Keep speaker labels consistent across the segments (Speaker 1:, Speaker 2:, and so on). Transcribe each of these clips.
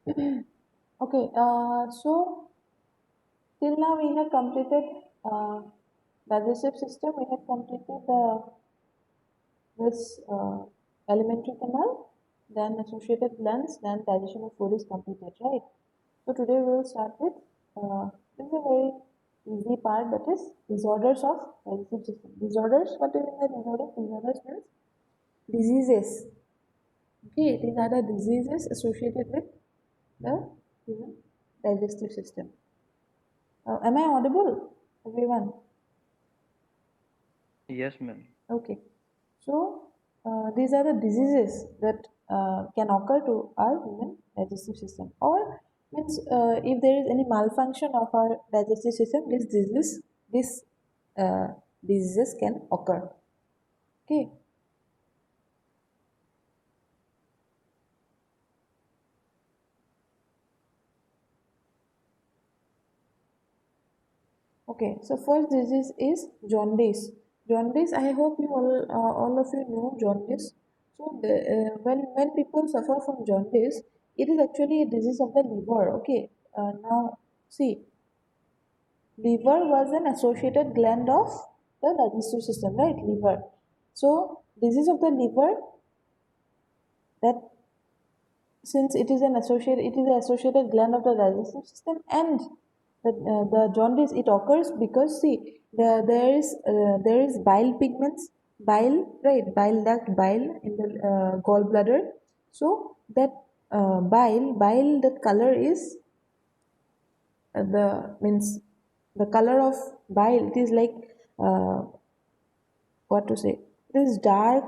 Speaker 1: Okay, so till now we have completed digestive system. We have completed this alimentary canal, then associated glands, then digestion of food is completed, right? So today we will start with this is a very easy part, that is disorders of digestive system. Disorders. What do you mean by disorders? Disorders means diseases. Okay, these are the diseases associated with the human digestive system. Am I audible, everyone?
Speaker 2: Yes, ma'am.
Speaker 1: Okay. So these are the diseases that can occur to our human digestive system, or means if there is any malfunction of our digestive system, this uh, diseases can occur. Okay. Okay, so first disease is jaundice. Jaundice, I hope you all of you know jaundice. So when people suffer from jaundice, it is actually a disease of the liver. Okay, now see, liver was an associated gland of the digestive system, right? Liver. So disease of the liver, that since it is an associated gland of the digestive system, and the jaundice, it occurs because see, there is bile pigments, bile, right, bile duct, bile in the gallbladder. So that bile, that color is the means the color of bile, it is like uh, what to say, it is dark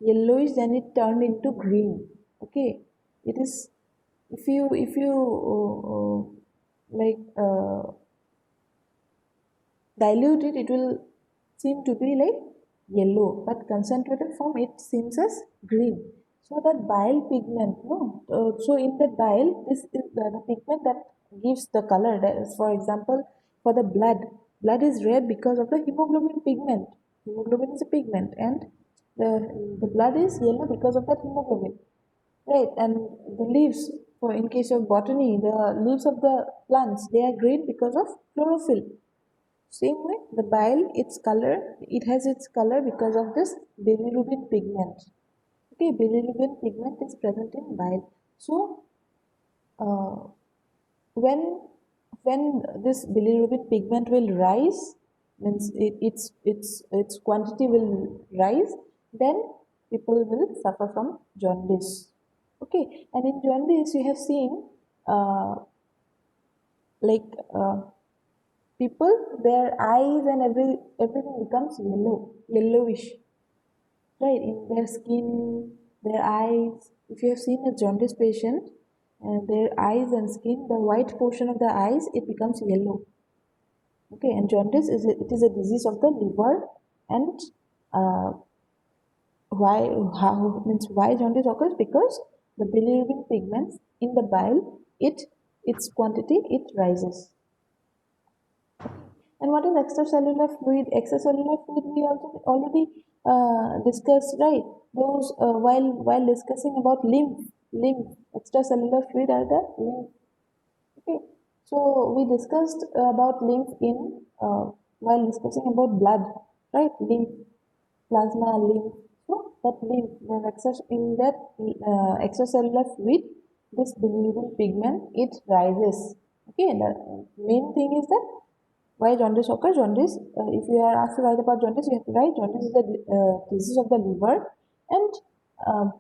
Speaker 1: yellowish, then it turned into green. Okay, it is, if you like dilute it, it will seem to be like yellow, but concentrated form it seems as green. So that bile pigment, no, so in that bile, this is the pigment that gives the color. That is, for example, for the blood is red because of the hemoglobin pigment. Hemoglobin is a pigment, and the the blood is yellow because of that hemoglobin. Right, and the leaves, for in case of botany, the leaves of the plants, they are green because of chlorophyll. Same way, the bile, its color, it has its color because of this bilirubin pigment. Okay, bilirubin pigment is present in bile. So, uh, when when this bilirubin pigment will rise, means its quantity will rise, then people will suffer from jaundice. Okay, and in jaundice you have seen uh, like people, their eyes and everything becomes yellowish, right, in their skin, their eyes. If you have seen a jaundice patient, their eyes and skin, the white portion of the eyes, it becomes yellow. Okay, and jaundice it is a disease of the liver, and uh, why how means why jaundice occurs, because the bilirubin pigments in the bile, its quantity, it rises. And what is extracellular fluid? Extracellular fluid we also already discussed, right? Those while discussing about lymph, extracellular fluid are the lymph. Okay, so we discussed about lymph in while discussing about blood, right? Lymph, plasma, lymph. So that lymph, in that extracellular fluid, this bilirubin pigment, it rises. Okay, the main thing is that why jaundice occurs? Jaundice, if you are asked to write about jaundice, you have to write jaundice is the disease of the liver, and uh,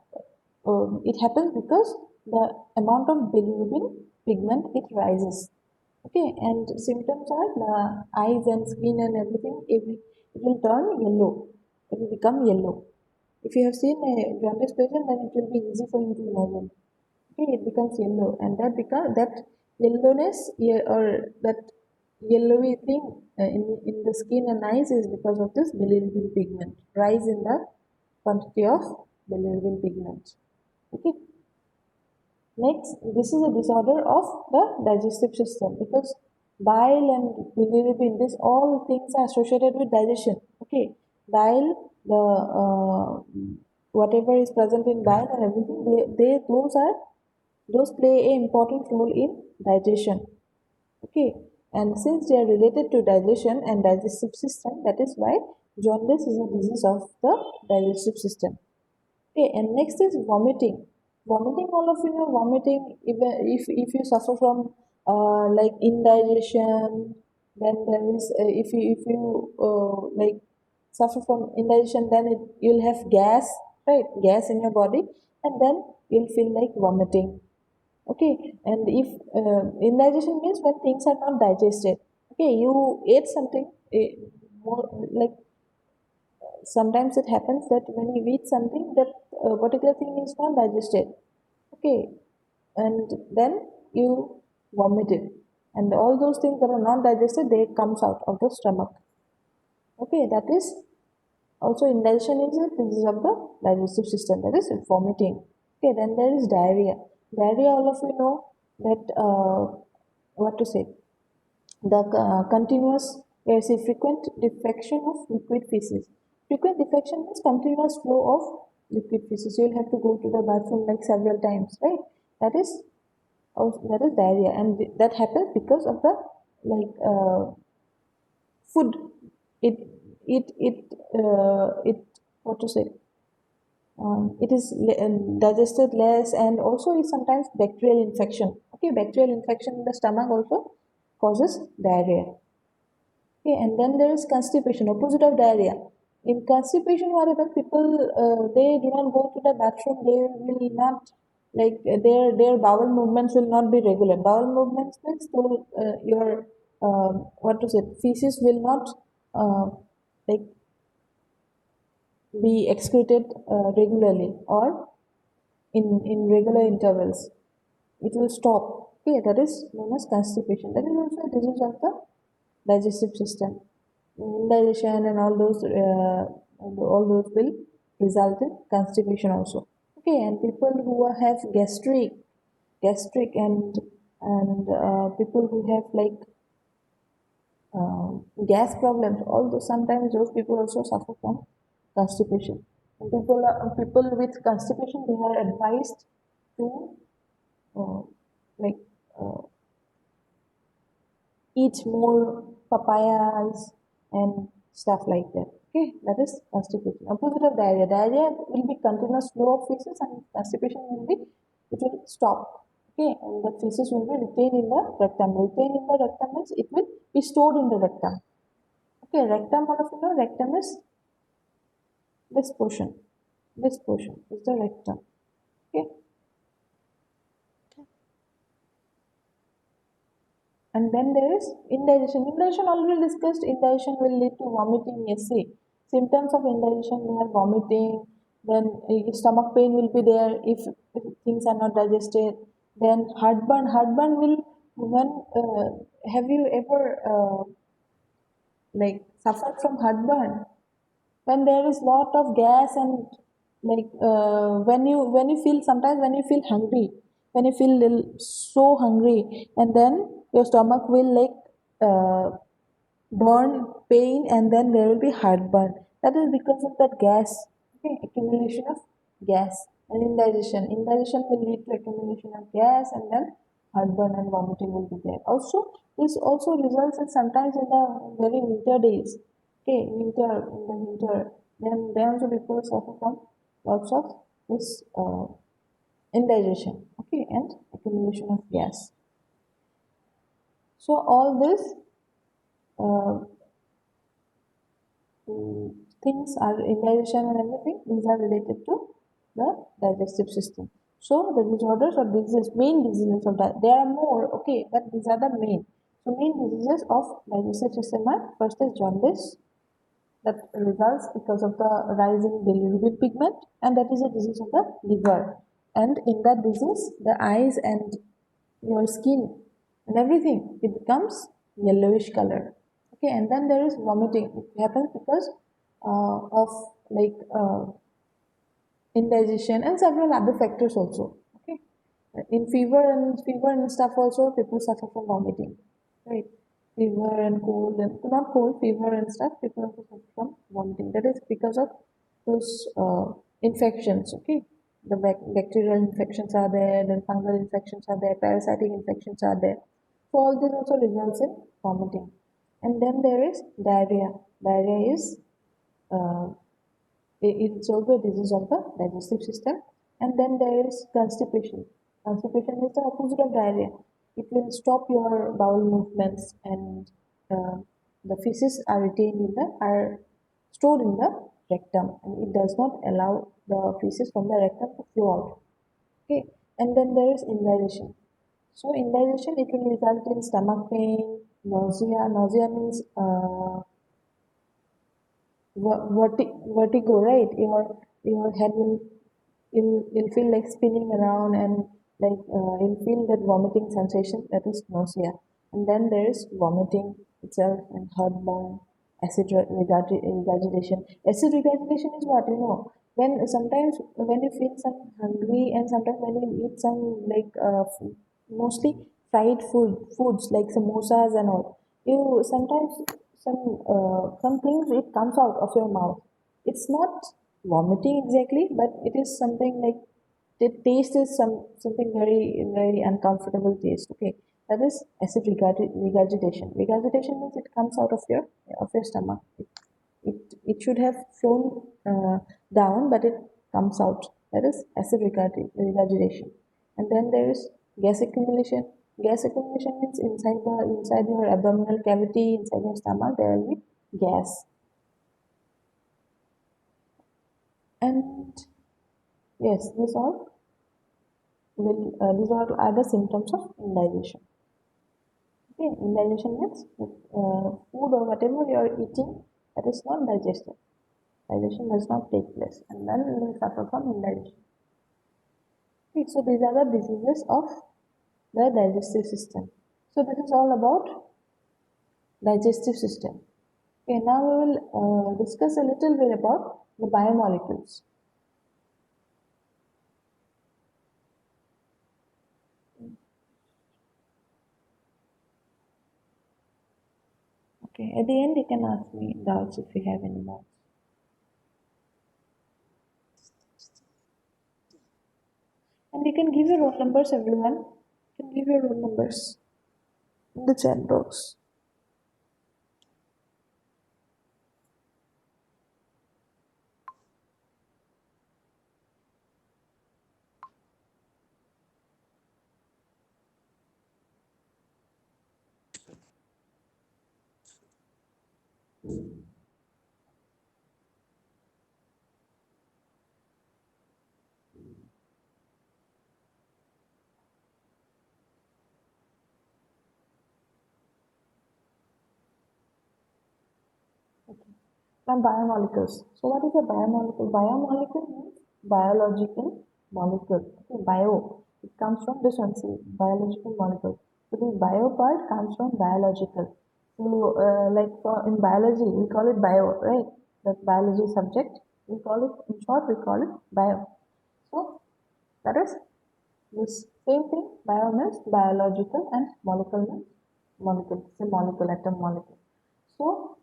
Speaker 1: it happens because the amount of bilirubin pigment, it rises. Okay, and symptoms are the eyes and skin and everything. It will turn yellow. It will become yellow. If you have seen a jaundice patient, then it will be easy for you to imagine. Okay, it becomes yellow, and that yellowness, yeah, or that yellowy thing in the skin and eyes is because of this bilirubin pigment rise in the quantity of bilirubin pigment. Okay, next, this is a disorder of the digestive system, because bile and bilirubin, this all things are associated with digestion. Okay, bile, the whatever is present in bile and everything, they those are Those play a important role in digestion. Okay, and since they are related to digestion and digestive system, that is why jaundice is a disease of the digestive system. Okay, and next is vomiting. Vomiting, all of you know, vomiting, even if you suffer from like indigestion, then there is if you like suffer from indigestion, then you'll have gas, right? Gas in your body, and then you'll feel like vomiting. Okay, and if indigestion means when things are not digested. Okay, you ate something, more like sometimes it happens that when you eat something that particular thing is not digested. Okay, and then you vomit it, and all those things that are not digested, they comes out of the stomach. Okay, that is also indigestion is a disease of the digestive system, that is vomiting. Okay, then there is diarrhea. Diarrhea, all of you know that what to say, the continuous, yes, a frequent defection of liquid feces. Frequent defection means continuous flow of liquid feces. You'll have to go to the bathroom like several times, right? That is that is diarrhea, and that happens because of the like food. It it what to say? It is digested less, and also is sometimes bacterial infection. Okay, bacterial infection in the stomach also causes diarrhea. Okay, and then there is constipation, opposite of diarrhea. In constipation, what happens? People they do not go to the bathroom. They will not like their bowel movements will not be regular. Bowel movements means to your what to say, feces will not like be excreted regularly or in regular intervals. It will stop. Okay, that is known as constipation. That is also a disease of the digestive system. Indigestion and all those will result in constipation also. Okay, and people who have gastric and people who have like gas problems, although sometimes those people also suffer from constipation. And people with constipation, they are advised to uh, like uh, eat more papayas and stuff like that. Okay, that is constipation. Opposite of diarrhea. Diarrhea will be continuous flow of feces, and constipation will be it will stop. Okay, and the feces will be retained in the rectum. Retained in the rectum means it will be stored in the rectum. Okay, rectum, all of you know, rectum is this portion. This portion is the rectum. Okay, and then there is indigestion. Indigestion already discussed. Indigestion will lead to vomiting. Yes, see. Symptoms of indigestion, they are vomiting. Then stomach pain will be there if things are not digested. Then heartburn. Heartburn will when have you ever like suffered from heartburn? When there is lot of gas and like when you feel sometimes when you feel hungry, when you feel so hungry, and then your stomach will like burn pain, and then there will be heartburn. That is because of that gas. Okay, accumulation of gas and indigestion will lead to accumulation of gas, and then heartburn and vomiting will be there also. This also results in sometimes in the very winter days. Okay, in the winter, then also people suffer from lots of this indigestion. Okay, and accumulation of gas. So all this uh, things are indigestion and everything, these are related to the digestive system. So the disorders or diseases, main diseases of that, there are more, okay, but these are the main. So main diseases of digestive system are, first is jaundice, that results because of the rising bilirubin pigment, and that is a disease of the liver. And in that disease, the eyes and your skin and everything, it becomes yellowish color. Okay, and then there is vomiting. It happens because of like indigestion and several other factors also. Okay, in fever and stuff also, people suffer from vomiting, right? Fever and cold, and not cold, fever and stuff, people also suffer from vomiting. That is because of those infections. Okay, the bacterial infections are there, then fungal infections are there, parasitic infections are there. So all this also results in vomiting. And then there is diarrhea. Diarrhea is uh, it's also a disease of the digestive system. And then there is constipation. Constipation is the opposite of diarrhea. It will stop your bowel movements, and the feces are retained in the are stored in the rectum, and it does not allow the feces from the rectum to flow out. Okay, and then there is indigestion. So indigestion, it will result in stomach pain, nausea. Nausea means vertigo, right? Your head will you'll feel like spinning around, and like you'll feel that vomiting sensation, that is nausea. And then there is vomiting itself and heartburn, regurgitation. Acid regurgitation is what you know when sometimes when you feel some hungry, and sometimes when you eat some like mostly fried foods like samosas and all, you sometimes some things it comes out of your mouth. It's not vomiting exactly, but it is something like the taste is something very uncomfortable taste. Okay, that is acid regurgitation. Regurgitation means it comes out of your stomach. It should have flown down, but it comes out. That is acid regurgitation. And then there is gas accumulation. Gas accumulation means inside your abdominal cavity, inside your stomach, there will be gas. And yes, these all are the symptoms of indigestion. Okay, indigestion means food or whatever you are eating that is not digested. Digestion does not take place, and then we will suffer from indigestion. Okay, so these are the diseases of the digestive system. So this is all about digestive system. Okay, now we will discuss a little bit about the biomolecules. Okay, at the end you can ask me doubts if you have any more. And you can give your roll numbers, everyone. You can give your roll numbers in the chat box. Now biomolecules. So what is a biomolecule? Biomolecule means biological molecule. Okay, bio. It comes from this one, see, biological molecule. So the bio part comes from biological. So like for in biology, we call it bio, right? That biology subject, we call it, in short, we call it bio. So that is this same thing. Bio means biological, and molecule means molecule. It's a molecule, atom molecule. So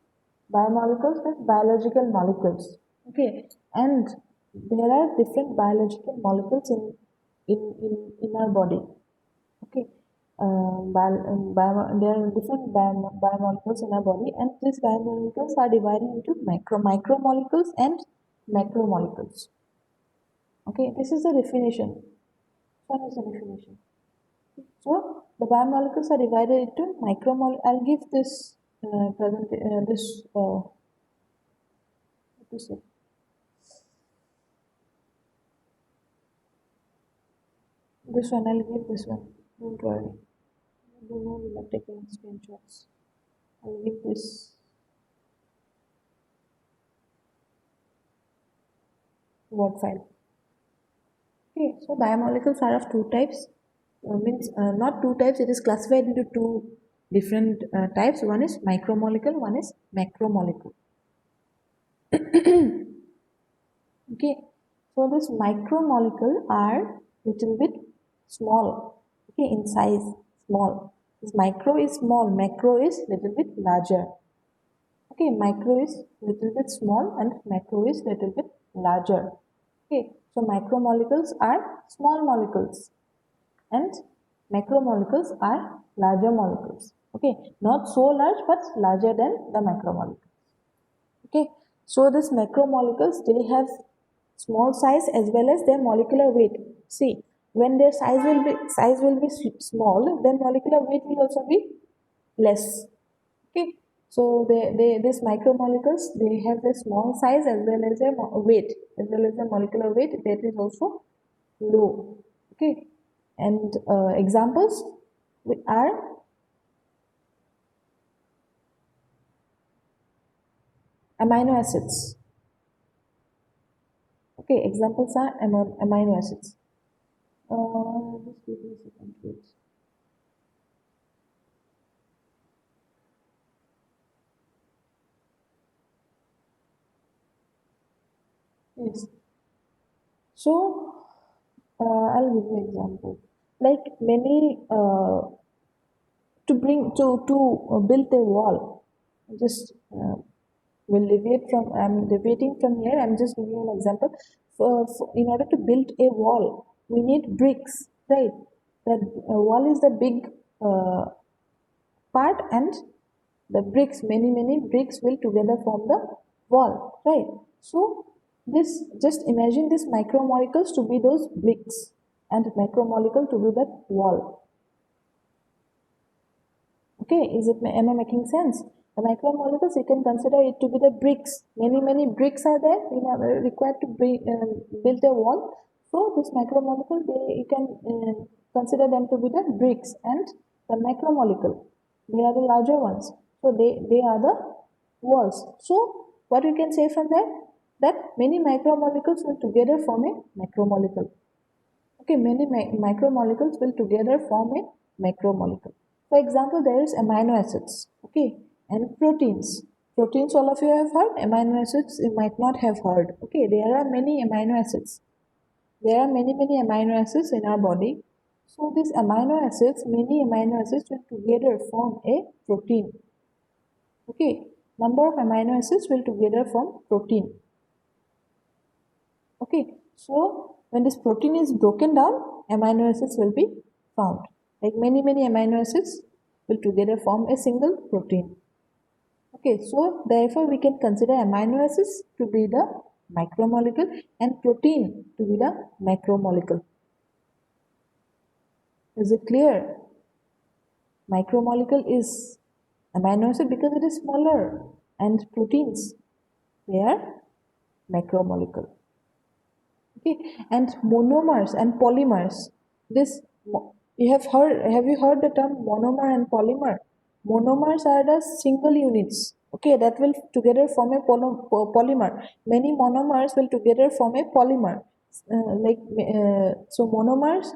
Speaker 1: biomolecules means biological molecules. Okay, and there are different biological molecules in our body. Okay, there are different biomolecules in our body, and these biomolecules are divided into micromolecules and macromolecules. Okay, this is the definition. One is the definition. So the biomolecules are divided into micromolecules. I'll give this what to say. This one, I'll give this one. Don't worry. I don't know we are taking screenshots. I'll give this Word file. Okay, so biomolecules are of two types. Means not two types. It is classified into two different types. One is micromolecule. One is macromolecule. Okay, so this micromolecule are little bit small. Okay, in size, small. This micro is small. Macro is little bit larger. Okay, micro is little bit small and macro is little bit larger. Okay, So macromolecules are small molecules and macromolecules are larger molecules. Okay, not so large but larger than the macromolecules. Okay, so these macromolecules, they have small size as well as their molecular weight. See, when their size will be small, then molecular weight will also be less. Okay, so these micromolecules, they have a small size as well as their weight, as well as the molecular weight, that is also low. Okay, and examples are amino acids. Okay, examples are amino acids. Just give me a second, please. Yes. So, I'll give you an example. Like many to bring to build a wall. Just will deviate from. I'm deviating from here. I'm just giving you an example. In order to build a wall, we need bricks, right? That wall is the big part, and the bricks, many bricks, will together form the wall, right? So this, just imagine these micromolecules to be those bricks and macromolecule to be that wall. Okay, am I making sense? The macromolecules, you can consider it to be the bricks. Many bricks are there, required to build a wall. So this macromolecule, you can consider them to be the bricks, and the macromolecule, they are the larger ones. So they are the walls. So what we can say from there, that many macromolecules will together form a macromolecule. Okay, many micromolecules will together form a macromolecule. For example, there is amino acids, okay, and proteins. Proteins, all of you have heard. Amino acids, you might not have heard. Okay, there are many amino acids. There are many amino acids in our body. So these amino acids, many amino acids will together form a protein. Okay, number of amino acids will together form protein. Okay, so when this protein is broken down, amino acids will be found. Like many amino acids will together form a single protein. Okay, so therefore we can consider amino acids to be the micromolecule and protein to be the macromolecule. Is it clear? Micromolecule is amino acid because it is smaller, and proteins, they are macromolecule. Okay, and monomers and polymers, this have you heard the term monomer and polymer? Monomers are the single units, okay, that will together form a polymer. Many monomers will together form a polymer. So monomers,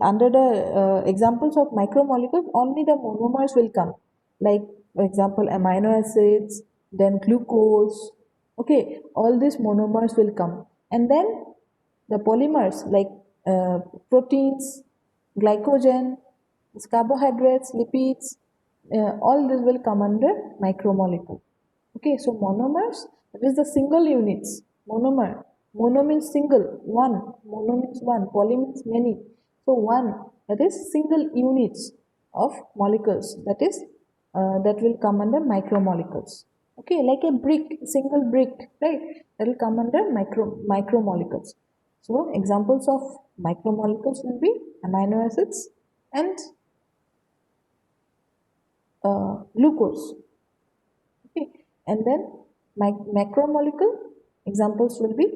Speaker 1: under the examples of macromolecules, only the monomers will come, like for example amino acids, then glucose. Okay, all these monomers will come, and then the polymers like proteins, glycogen, carbohydrates, lipids, all this will come under macromolecule. Okay, so monomers, that is the single units. Monomer, mono means single, one. Mono means one, poly means many. So one, that is single units of molecules, that is that will come under micromolecules. Okay, like a brick, single brick, right? That will come under micromolecules. So examples of micromolecules will be amino acids and glucose. Okay, and then macromolecule examples will be,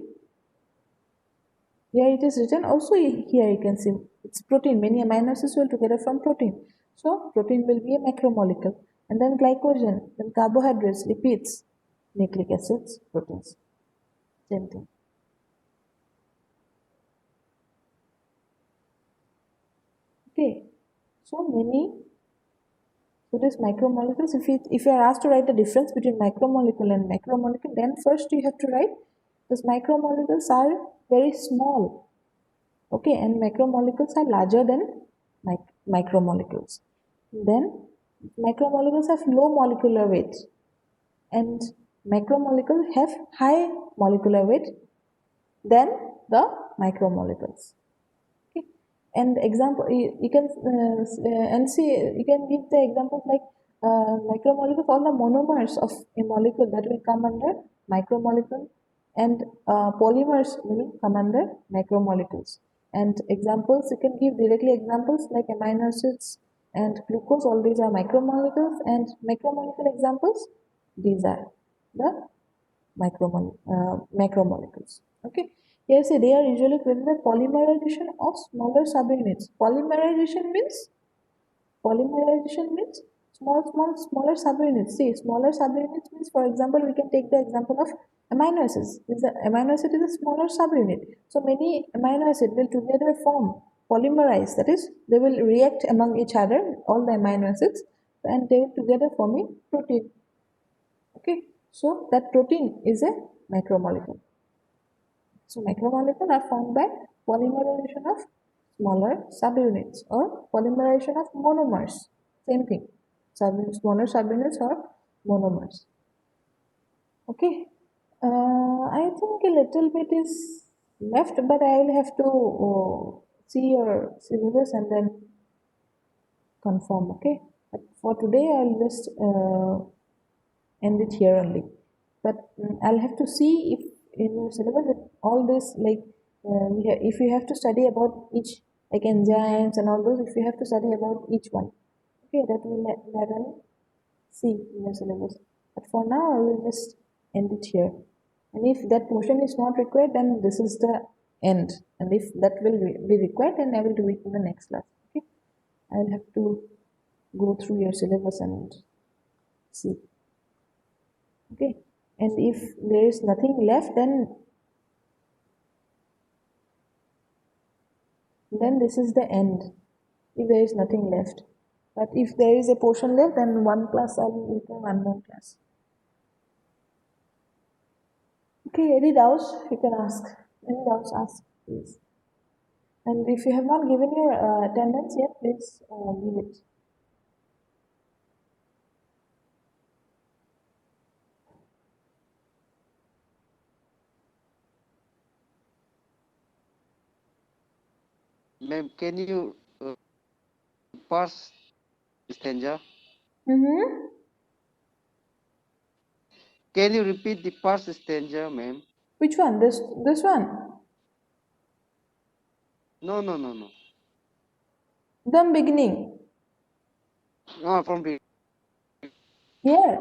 Speaker 1: here it is written also, here you can see it's protein. Many amino acids will together from protein. So protein will be a macromolecule, and then glycogen, then carbohydrates, lipids, nucleic acids, proteins. Same thing. Okay, so many. So this macromolecules, if you are asked to write the difference between micromolecule and macromolecule, then first you have to write these micromolecules are very small. Okay, and macromolecules are larger than micromolecules. Then macromolecules have low molecular weight, and macromolecules have high molecular weight. than the macromolecules. Okay. And example, you can and see, you can give the examples like micromolecules, all the monomers of a molecule that will come under micromolecule, and polymers will come under macromolecules. And examples, you can give directly examples like amino acids and glucose, all these are macromolecules, and macromolecule examples, these are the macromolecules. Okay. Here say they are usually created by polymerization of smaller subunits. Polymerization means smaller subunits. See, smaller subunits means, for example, we can take the example of amino acids. Amino acid is a smaller subunit. So many amino acids will together form polymerize. That is, they will react among each other, all the amino acids, and they will together form a protein. Okay, so that protein is a macromolecule. So macromolecules are formed by polymerization of smaller subunits or polymerization of monomers. Same thing. Smaller subunits or monomers. Okay. I think a little bit is left, but I will have to see your syllabus and then confirm. Okay. But for today, I'll just end it here only. But I'll have to see if in your syllabus all this like if you have to study about each like enzymes and all those, if you have to study about each one, okay, that will let I'll see in your syllabus. But for now, I will just end it here. And if that portion is not required, then this is the end. And if that will be required, then I will do it in the next class. Okay, I will have to go through your syllabus and see. Okay, and if there is nothing left, then this is the end. If there is nothing left, but if there is a portion left, then one class I will return one more class. Okay, any doubts you can ask. Any doubts, ask please. And if you have not given your attendance yet, please give it.
Speaker 2: Ma'am, can you pass stanza?
Speaker 1: Mm-hmm.
Speaker 2: Can you repeat the first stanza, ma'am?
Speaker 1: Which one? This one.
Speaker 2: No, no, no, no.
Speaker 1: The beginning.
Speaker 2: No, from the
Speaker 1: Here.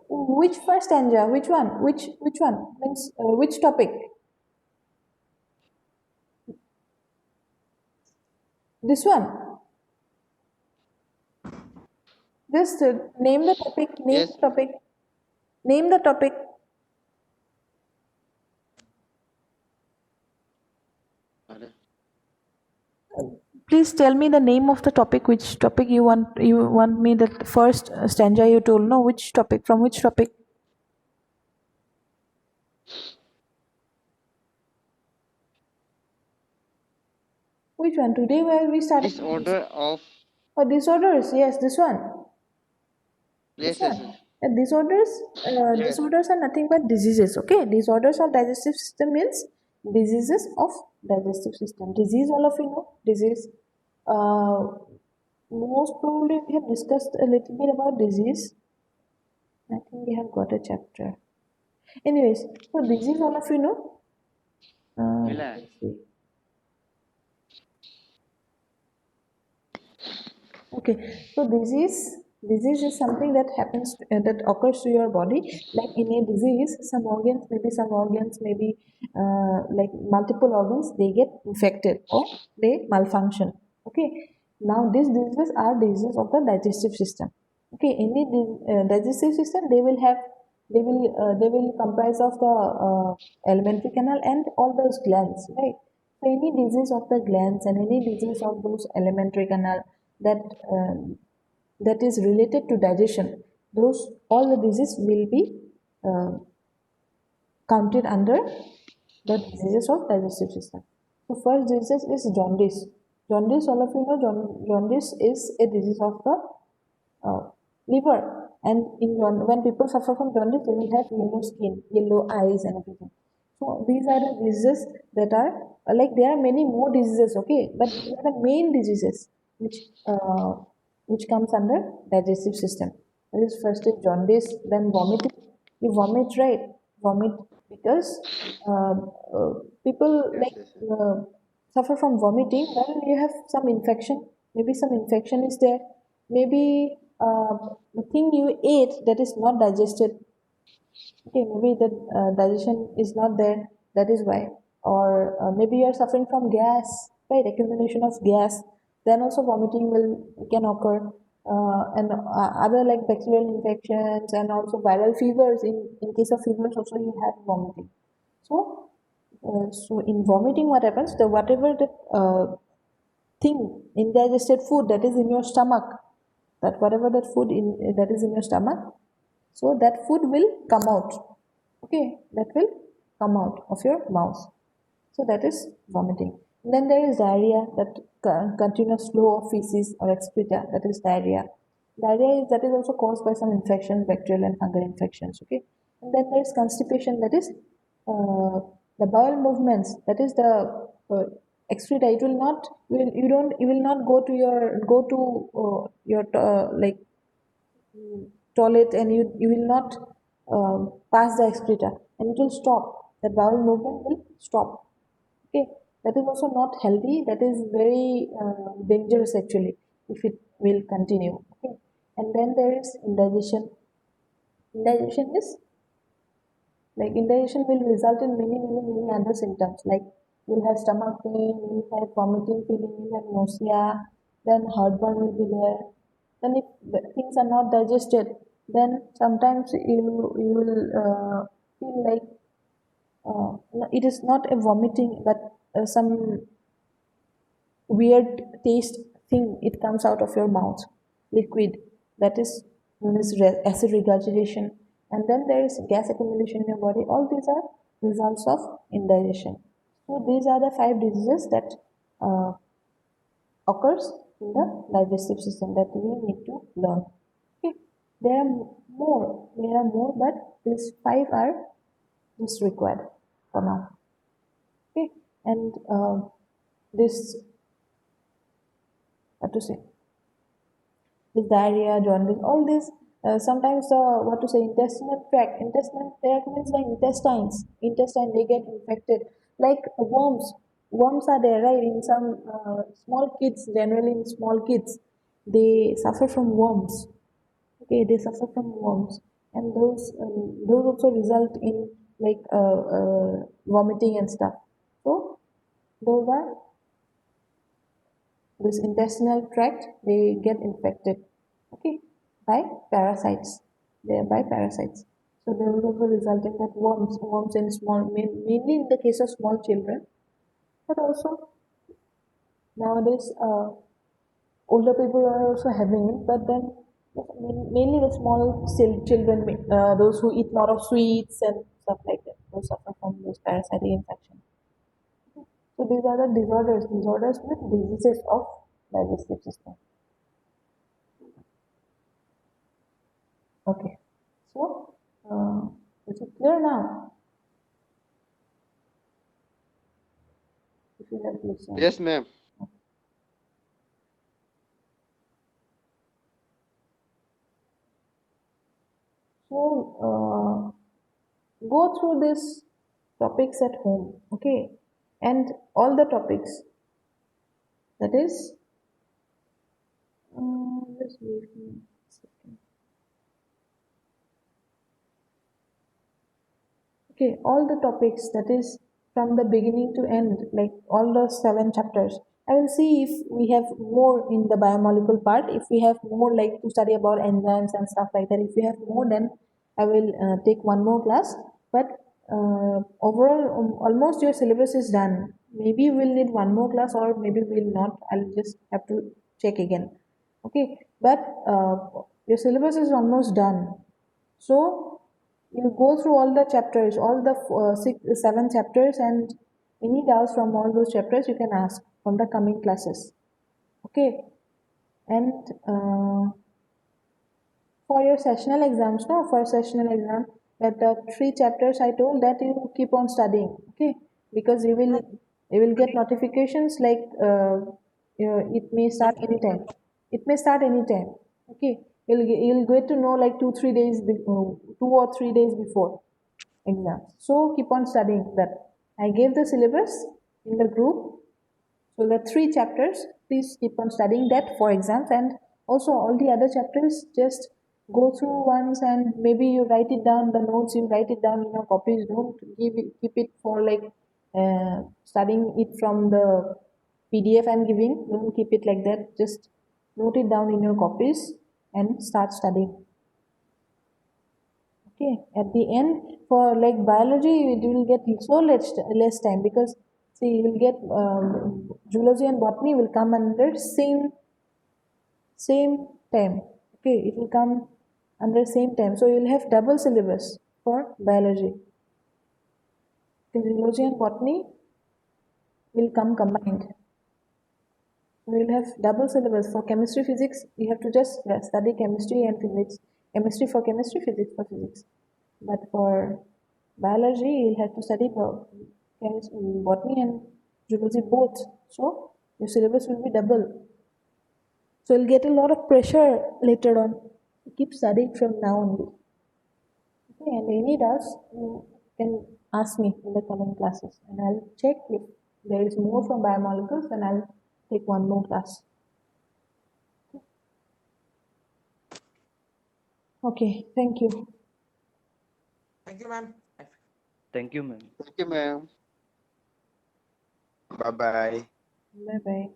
Speaker 1: Which first stanza? Which one? Which one? Means which topic? This one. Just name the topic. Name
Speaker 2: yes.
Speaker 1: the topic. Name the topic.
Speaker 2: Ada.
Speaker 1: Please tell me the name of the topic. Which topic you want? You want me that first stanza you told? No, which topic? From which topic? Which one? Today where we started with this.
Speaker 2: Disorder of
Speaker 1: Oh, disorders. Yes, this one. This
Speaker 2: yes,
Speaker 1: one.
Speaker 2: yes, yes.
Speaker 1: Disorders.
Speaker 2: Yes.
Speaker 1: Disorders are nothing but diseases. Okay, disorders of digestive system means diseases of digestive system. Disease, all of you know. Disease. Uh, Most probably we have discussed a little bit about disease. I think we have got a chapter. Anyways, so disease, all of you know. Let
Speaker 2: Mila.
Speaker 1: me see. Okay, so disease is something that happens that occurs to your body. Like in a disease, some organs maybe like multiple organs they get infected or they malfunction. Okay, now these diseases are diseases of the digestive system. Okay, any digestive system they will comprise of the alimentary canal and all those glands, right? So any disease of the glands and any disease of those alimentary canal that that is related to digestion, those all the disease will be uh, counted under the diseases of digestive system. So first disease is jaundice. Jaundice, all of you know, jaundice is a disease of the liver. And when people suffer from jaundice, they will have yellow skin, yellow eyes, and everything. So these are the diseases that are like there are many more diseases, okay, but these are the main diseases which uh, which comes under digestive system. That is first is jaundice, then vomiting. You vomit, right? Vomit because uh, uh, people
Speaker 2: Yes,
Speaker 1: like
Speaker 2: yes, yes.
Speaker 1: suffer from vomiting when you have some infection. Maybe some infection is there. Maybe the thing you ate that is not digested. Okay, maybe the digestion is not there. That is why. Or maybe you are suffering from gas, right? Accumulation of gas. Then also vomiting will can occur. And other like bacterial infections and also viral fevers. In case of fevers, also you have vomiting. So in vomiting, what happens? The whatever the thing indigested food that is in your stomach, that whatever that food in that is in your stomach, so that food will come out. Okay, that will come out of your mouth. So that is vomiting. Then there is diarrhea, that continuous flow of feces or excreta, that is diarrhea. Diarrhea is that is also caused by some infections, bacterial and fungal infections. Okay, and then there is constipation, that is the bowel movements, that is the excreta. It will not, you will not go to your like toilet, and you will not pass the excreta, and it will stop. The bowel movement will stop. Okay, that is also not healthy. That is very dangerous actually if it will continue. Okay, and then there is indigestion. Indigestion is like indigestion will result in many other symptoms, like you'll have stomach pain, you'll have vomiting feeling, you'll have nausea, then heartburn will be there. Then if the things are not digested, then sometimes you will feel like it is not a vomiting, but some weird taste thing, it comes out of your mouth, liquid, that is known as acid regurgitation. And then there is gas accumulation in your body. All these are results of indigestion. So these are the 5 diseases that uh, occurs in the digestive system that we need to learn. Okay, there are more, but these 5 are just required for now. Okay, and this, what to say, this diarrhea, jaundice, all these. Sometimes what to say, intestinal tract. Intestinal tract means the intestines. Intestine they get infected, like worms. Worms are there, right? In some small kids, generally in small kids, they suffer from worms. Okay, they suffer from worms, and those also result in like vomiting and stuff. So those are this intestinal tract, they get infected, okay, by parasites. They are by parasites. So they will also result in that worms in small, mainly in the case of small children, but also nowadays older people are also having it. But then mainly the small children, those who eat a lot of sweets and stuff like that, those suffer from those parasitic infections. So these are the disorders with diseases of digestive system. Okay. So, is it clear now? If you have listened.
Speaker 2: Yes, ma'am.
Speaker 1: So, go through these topics at home, okay? And all the topics. That is, just wait me a second. Okay, all the topics, that is from the beginning to end, like all the 7 chapters. I will see if we have more in the biomolecule part. If we have more like to study about enzymes and stuff like that, if we have more, then I will take one more class. But overall, almost your syllabus is done. Maybe we'll need one more class, or maybe we'll not. I'll just have to check again. Okay, but your syllabus is almost done. So you go through all the chapters, all the 7 chapters, and any doubts from all those chapters you can ask from the coming classes. Okay, and for your sessional exams, no, for sessional exam, that the three chapters I told that you keep on studying, okay? Because you will get notifications like it may start anytime. It may start anytime, okay? You'll get to know like 2 3 days before, 2 or 3 days before exams. So keep on studying that. I gave the syllabus in the group, so the three chapters, please keep on studying that for exams, and also all the other chapters, just go through once and maybe you write it down, the notes you write it down in your copies. Don't keep it for like studying it from the PDF I'm giving. Don't keep it like that. Just note it down in your copies and start studying. Okay, at the end, for like biology, you will get so less time because see, you will get zoology and botany will come under same time. Okay, it will come under same time, so you'll have double syllabus for biology. Because zoology and botany will come combined. So you'll have double syllabus for chemistry, physics. You have to just study chemistry and physics. Chemistry for chemistry, physics for physics. But for biology, you'll have to study for chemistry, botany and zoology both. So your syllabus will be double. So you'll get a lot of pressure later on. Keep studying from now only. Okay, and any doubts, you can ask me in the coming classes, and I'll check if there is more from biomolecules, then I'll take one more class. Okay, thank you.
Speaker 3: Thank you, ma'am.
Speaker 4: Thank you, ma'am.
Speaker 2: Thank you, ma'am.
Speaker 3: Bye bye.
Speaker 1: Bye bye.